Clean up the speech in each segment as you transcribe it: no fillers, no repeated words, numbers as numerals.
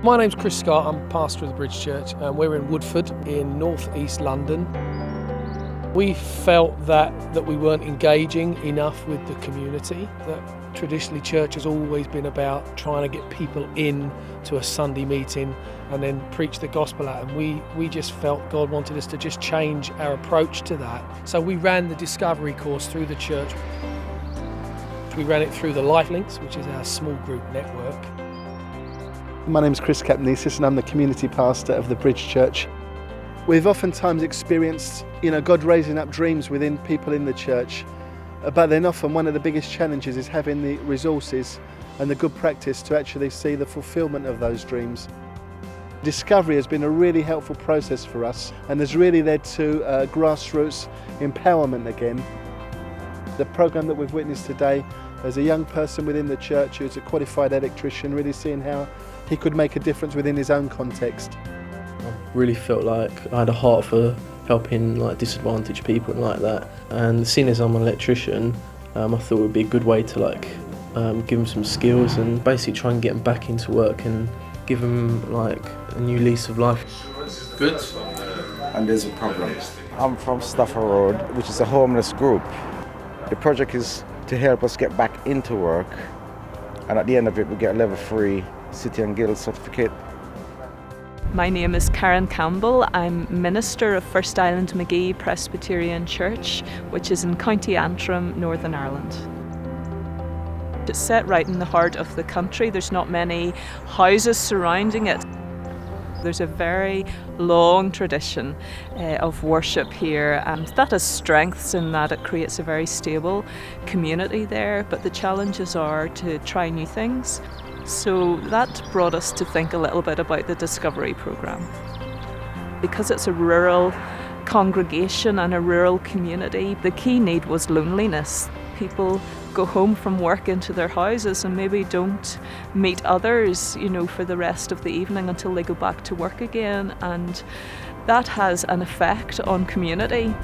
My name's Chris Scott, I'm pastor of the Bridge Church, and we're in Woodford in North East London. We felt that we weren't engaging enough with the community, that traditionally church has always been about trying to get people in to a Sunday meeting and then preach the gospel out, and we just felt God wanted us to just change our approach to that. So we ran the discovery course through the church. We ran it through the Life Links, which is our small group network. My name's Chris Capnesis and I'm the community pastor of the Bridge Church. We've oftentimes experienced, God raising up dreams within people in the church, but then often one of the biggest challenges is having the resources and the good practice to actually see the fulfilment of those dreams. Discovery has been a really helpful process for us and has really led to grassroots empowerment again. The programme that we've witnessed today, there's a young person within the church who's a qualified electrician, really seeing how he could make a difference within his own context. I really felt like I had a heart for helping disadvantaged people and like that. And seeing as I'm an electrician, I thought it would be a good way to give them some skills and basically try and get them back into work and give them a new lease of life. Good. And there's a problem. I'm from Stafford Road, which is a homeless group. The project is to help us get back into work, and at the end of it we get a level 3 City and Guild certificate. My name is Karen Campbell. I'm minister of First Island Magee Presbyterian Church, which is in County Antrim, Northern Ireland. It's set right in the heart of the country. There's not many houses surrounding it. There's a very long tradition of worship here, and that has strengths in that it creates a very stable community there, but the challenges are to try new things. So that brought us to think a little bit about the Discovery programme. Because it's a rural congregation and a rural community, the key need was loneliness. People go home from work into their houses and maybe don't meet others, for the rest of the evening until they go back to work again, and that has an effect on community.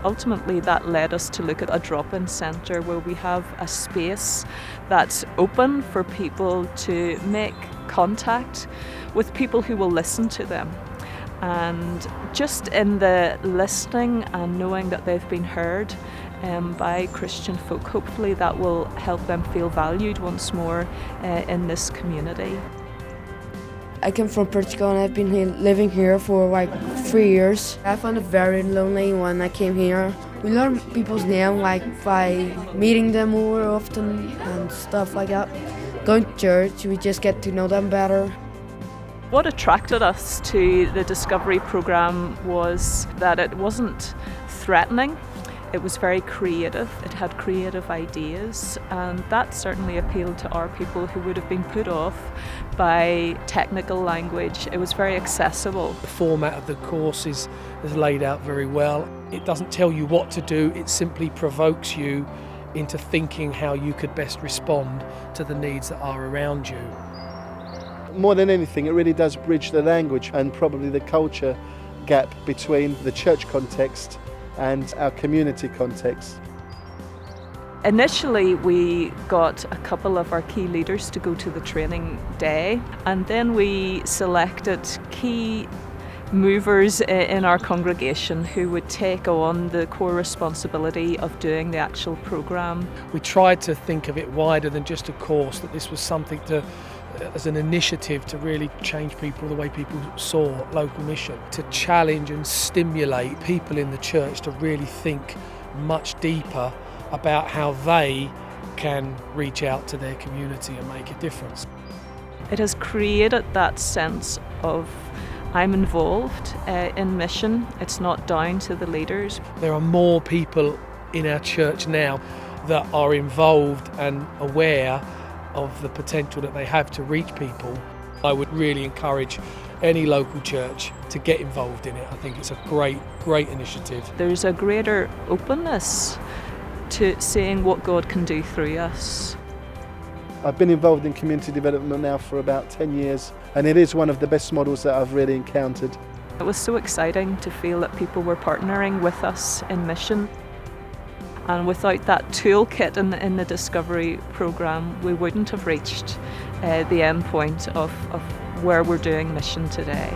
Ultimately, that led us to look at a drop-in centre where we have a space that's open for people to make contact with people who will listen to them. And just in the listening and knowing that they've been heard by Christian folk, hopefully that will help them feel valued once more in this community. I came from Portugal and I've been living here for 3 years. I found it very lonely when I came here. We learn people's name by meeting them more often and stuff like that. Going to church, we just get to know them better. What attracted us to the Discovery programme was that it wasn't threatening. It was very creative, it had creative ideas, and that certainly appealed to our people who would have been put off by technical language. It was very accessible. The format of the course is laid out very well. It doesn't tell you what to do, it simply provokes you into thinking how you could best respond to the needs that are around you. More than anything, it really does bridge the language and probably the culture gap between the church context and our community context. Initially, we got a couple of our key leaders to go to the training day, and then we selected key movers in our congregation who would take on the core responsibility of doing the actual programme. We tried to think of it wider than just a course, that this was something as an initiative to really change people, the way people saw local mission, to challenge and stimulate people in the church to really think much deeper about how they can reach out to their community and make a difference. It has created that sense of I'm involved in mission. It's not down to the leaders. There are more people in our church now that are involved and aware of the potential that they have to reach people. I would really encourage any local church to get involved in it. I think it's a great initiative. There's a greater openness to seeing what God can do through us. I've been involved in community development now for about 10 years, and it is one of the best models that I've really encountered. It was so exciting to feel that people were partnering with us in mission. And without that toolkit in the Discovery programme, we wouldn't have reached the end point of where we're doing mission today.